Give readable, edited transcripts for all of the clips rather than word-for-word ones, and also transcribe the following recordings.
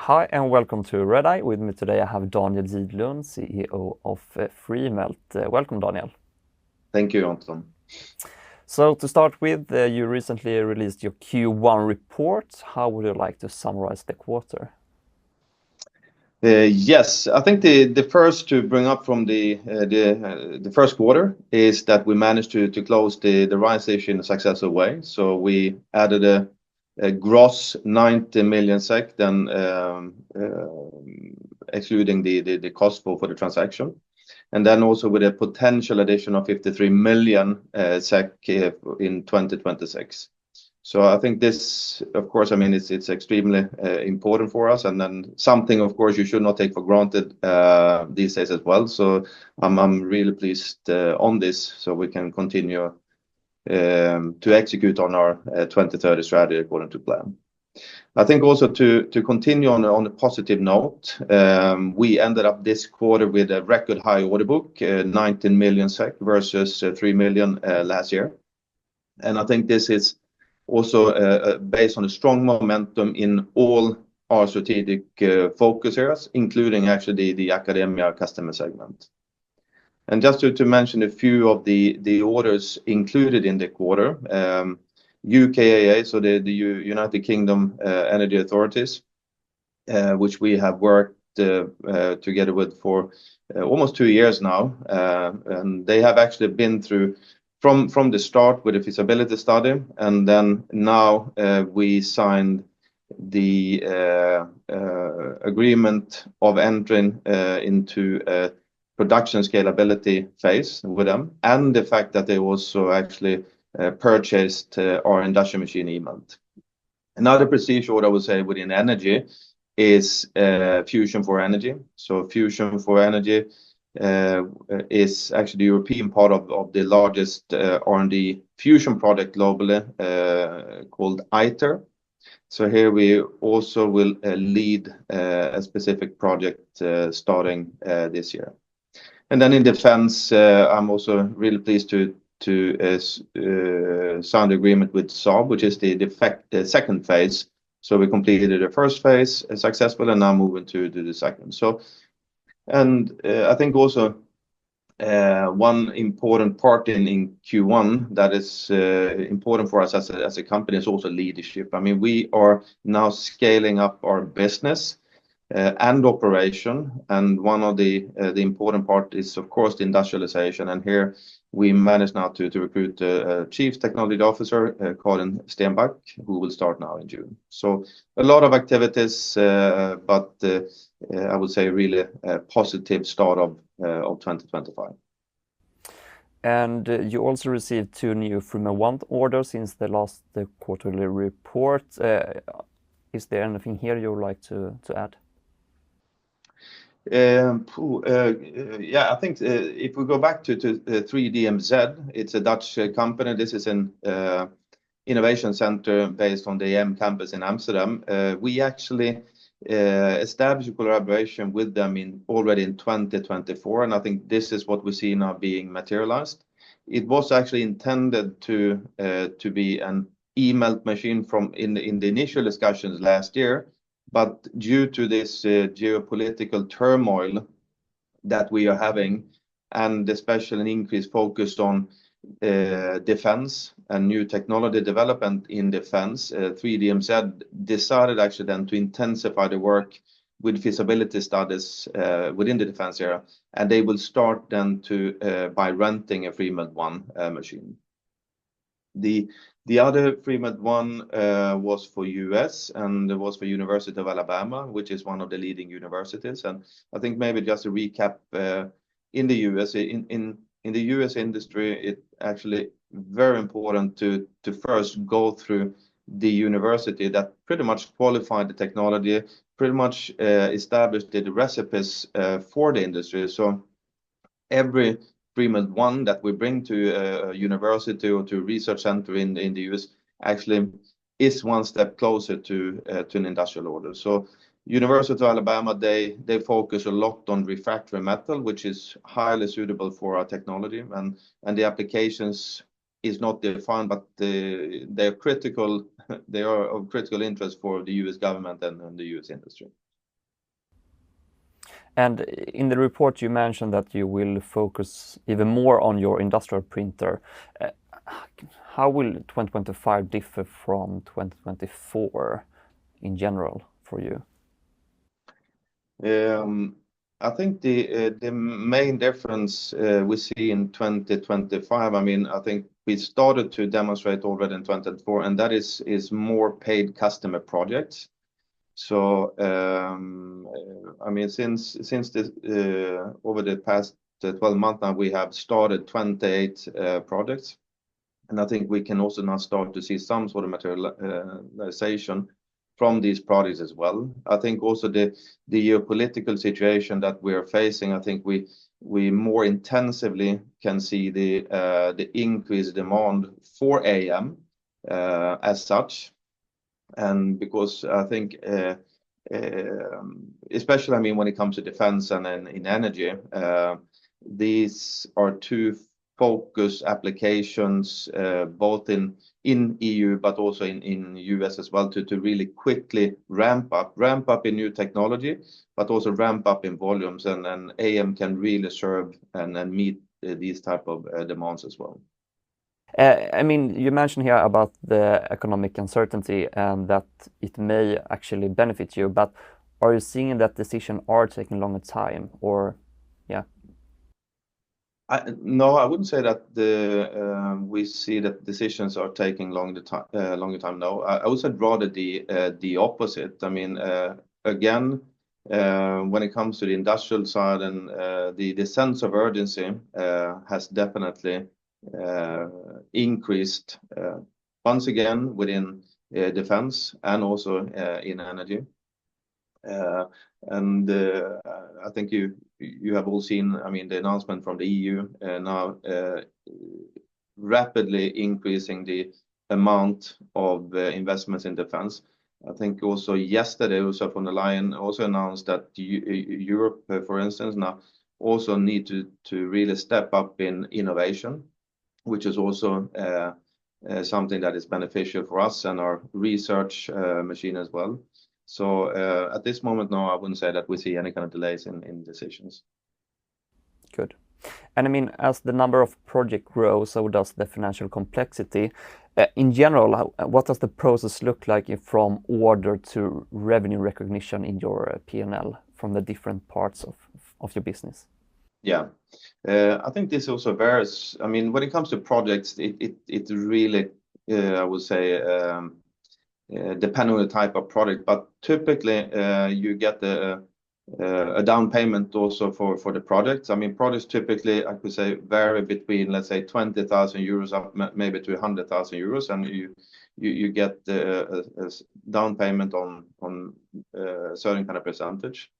Hi and welcome to Redeye. With me today I have Daniel Gidlund, CEO of Freemelt. Welcome, Daniel. Thank you, Anton. So to start with, you recently released your Q1 report. How would you like to summarize the quarter? Yes, I think the first to bring up from the first quarter is that we managed to close the rights issue in a successful way. So we added a gross 90 million SEK, then excluding the cost for the transaction, and then also with a potential addition of 53 million SEK in 2026. So I think this, of course, I mean, it's extremely important for us, and then something, of course, you should not take for granted these days as well. So I'm really pleased on this, so we can continue to execute on our 2030 strategy according to plan. I think also to continue on a positive note, we ended up this quarter with a record high order book, 19 million SEK versus 3 million last year, and I think this is also based on a strong momentum in all our strategic focus areas, including actually the academia customer segment. And just to mention a few of the orders included in the quarter, UKAEA, so the United Kingdom Energy Authorities, which we have worked together with for almost 2 years now, and they have actually been through from the start with a feasibility study, and then now we signed the agreement of entering into a production scalability phase with them, and the fact that they also actually purchased our industrial machine eMELT. Another prestige order, I would say, within energy is Fusion for Energy. So Fusion for Energy is actually the European part of the largest R&D fusion project globally, called ITER. So here we also will lead a specific project starting this year. And then in defense, I'm also really pleased to sign the agreement with Saab, which is the second phase. So we completed the first phase successfully, and now moving to the second. So, and I think also one important part in Q1 that is important for us as a company is also leadership. I mean, we are now scaling up our business and operation, and one of the important part is, of course, the industrialization. And here we managed now to recruit a chief technology officer, Karin Stenback, who will start now in June. So a lot of activities, but I would say really a positive start of 2025. And you also received 2 new Freemelt 1 orders since the last quarterly report. Is there anything here you would like to add? Yeah, I think if we go back to 3DMZ, it's a Dutch company. This is an innovation center based on the EM campus in Amsterdam. We actually established a collaboration with them already in 2024, and I think this is what we see now being materialized. It was actually intended to be an eMELT machine in the initial discussions last year, but due to this geopolitical turmoil that we are having, and especially an increased focus on defense and new technology development in defense, 3DMZ decided actually then to intensify the work with feasibility studies within the defense area, and they will start then by renting a Freemelt 1 machine. The other Freemelt 1 was for US, and it was for University of Alabama, which is one of the leading universities. And I think maybe just to recap, in the US, in the US industry, it actually very important to first go through the university that pretty much qualified the technology, pretty much established the recipes for the industry. So every Freemelt 1 that we bring to a university or to a research center in the US actually is one step closer to an industrial order. So University of Alabama, they focus a lot on refractory metal, which is highly suitable for our technology, and the applications is not defined, but they're critical. They are of critical interest for the US government and the US industry. And in the report, you mentioned that you will focus even more on your industrial printer. Uh, how will 2025 differ from 2024 in general for you? I think the main difference we see in 2025, I mean, I think we started to demonstrate already in 2024, and that is more paid customer projects. So, I mean, since this over the past 12 months now, we have started 28 projects, and I think we can also now start to see some sort of materialization from these projects as well. I think also the geopolitical situation that we are facing, I think we more intensively can see the increased demand for AM as such. And because I think, especially, I mean, when it comes to defense and in energy, these are two focus applications, both in EU, but also in US as well, to really quickly ramp up in new technology, but also ramp up in volumes. And AM can really serve and meet these type of demands as well. I mean, you mentioned here about the economic uncertainty and that it may actually benefit you, but are you seeing that decisions are taking longer time, or yeah? No, I wouldn't say that we see that decisions are taking longer time. No, I would say rather the opposite. I mean, again, when it comes to the industrial side, and the sense of urgency has definitely increased once again within defense and also in energy. And I think you have all seen, I mean, the announcement from the EU now rapidly increasing the amount of investments in defense. I think also yesterday, Ursula von der Leyen also announced that Europe, for instance, now also need to really step up in innovation, which is also something that is beneficial for us and our research machine as well. So at this moment, no, I wouldn't say that we see any kind of delays in decisions. Good. And I mean, as the number of projects grows, so does the financial complexity. In general, what does the process look like from order to revenue recognition in your P&L from the different parts of your business? Yeah, I think this also varies. I mean, when it comes to projects, it really, I would say, depending on the type of product, but typically you get a down payment also for the projects. I mean, projects typically, I could say, vary between, let's say, 20,000 euros up maybe to 100,000 euros, and you get a down payment on a certain kind of percentage.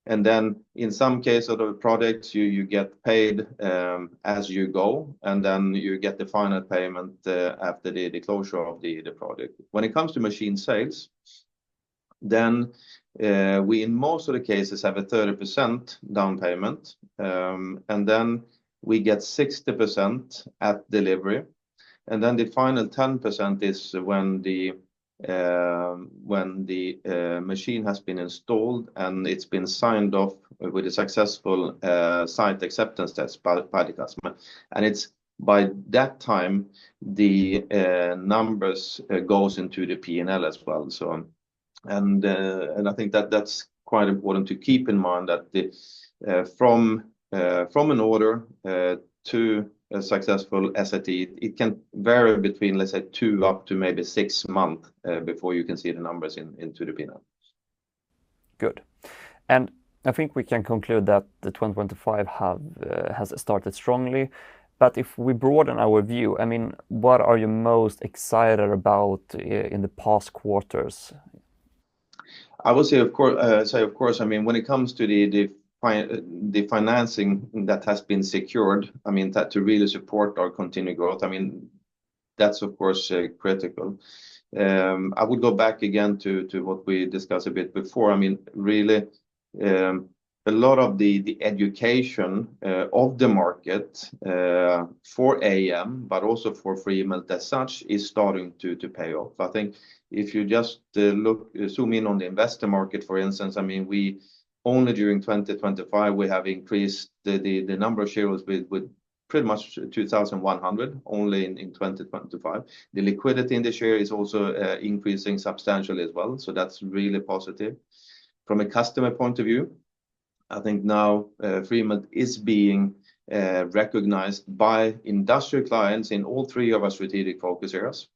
And then in some cases of the projects, you get paid as you go, and then you get the final payment after the closure of the project. When it comes to machine sales, then we in most of the cases have a 30% down payment, and then we get 60% at delivery. And then the final 10% is when the machine has been installed and it's been signed off with a successful site acceptance test by the customer. And it's by that time the numbers goes into the P&L as well. So and I think that's quite important to keep in mind, that from an order to a successful SAT, it can vary between, let's say, 2 up to maybe 6 months before you can see the numbers into the P&L. Good. And I think we can conclude that the 2025 has started strongly. But if we broaden our view, I mean, what are you most excited about in the past quarters? I would say, of course, I mean, when it comes to the financing that has been secured, I mean, that to really support our continued growth, I mean, that's of course critical. I would go back again to what we discussed a bit before. I mean, really, a lot of the education of the market for AM, but also for Freemelt as such, is starting to pay off. I think if you just zoom in on the investor market, for instance, I mean, we only during 2025, we have increased the number of shares with pretty much 2,100 only in 2025. The liquidity in the share is also increasing substantially as well, so that's really positive. From a customer point of view, I think now Freemelt is being recognized by industrial clients in all three of our strategic focus areas.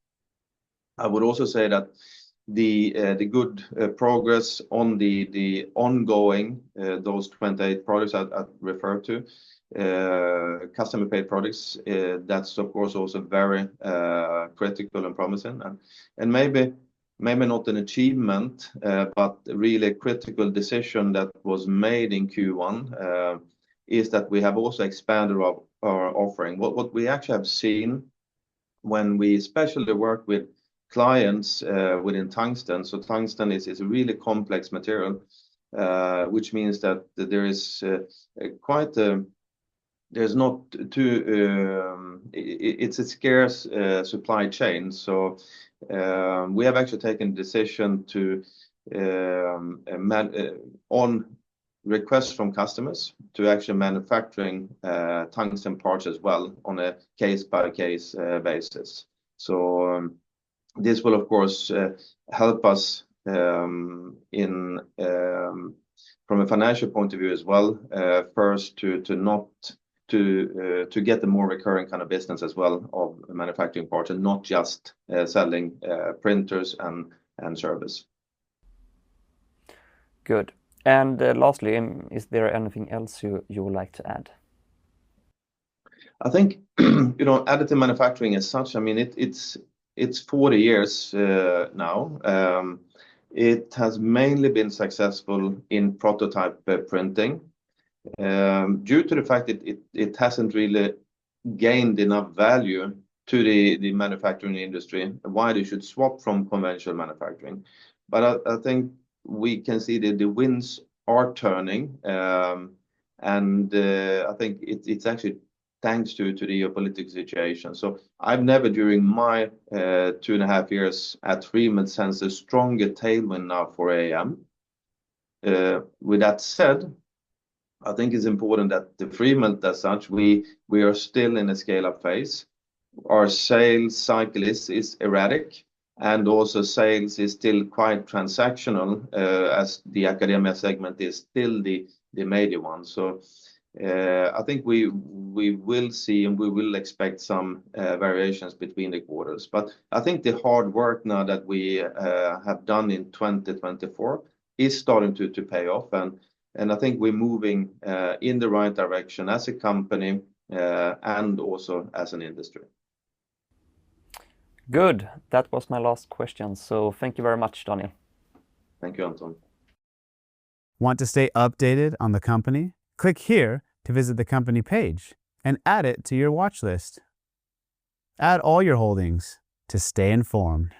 I would also say that the good progress on the ongoing those 28 products I referred to, customer paid products, that's of course also very critical and promising, and maybe not an achievement, but really a critical decision that was made in Q1 is that we have also expanded our offering. What we actually have seen when we especially work with clients within tungsten. So tungsten is a really complex material, which means that there is there's not too it's a scarce supply chain. So we have actually taken a decision to on requests from customers to actually manufacturing tungsten parts as well on a case-by-case basis. So this will of course help us in from a financial point of view as well, first to get the more recurring kind of business as well of manufacturing parts and not just selling printers and service. Good. And lastly, is there anything else you would like to add? I think additive manufacturing as such, I mean it's 40 years now. It has mainly been successful in prototype printing. Due to the fact that it hasn't really gained enough value to the manufacturing industry, why they should swap from conventional manufacturing. But I think we can see that the winds are turning, and I think it's actually thanks to the geopolitical situation. So I've never during my 2.5 years at Freemelt sensed a stronger tailwind now for AM. With that said, I think it's important that the Freemelt as such, we are still in a scale-up phase. Our sales cycle is erratic, and also sales is still quite transactional, as the academia segment is still the major one. So I think we will see and we will expect some variations between the quarters. But I think the hard work now that we have done in 2024 is starting to pay off, and I think we're moving in the right direction as a company and also as an industry. Good. That was my last question. So thank you very much, Daniel. Thank you, Anton. Want to stay updated on the company? Click here to visit the company page and add it to your watch list. Add all your holdings to stay informed.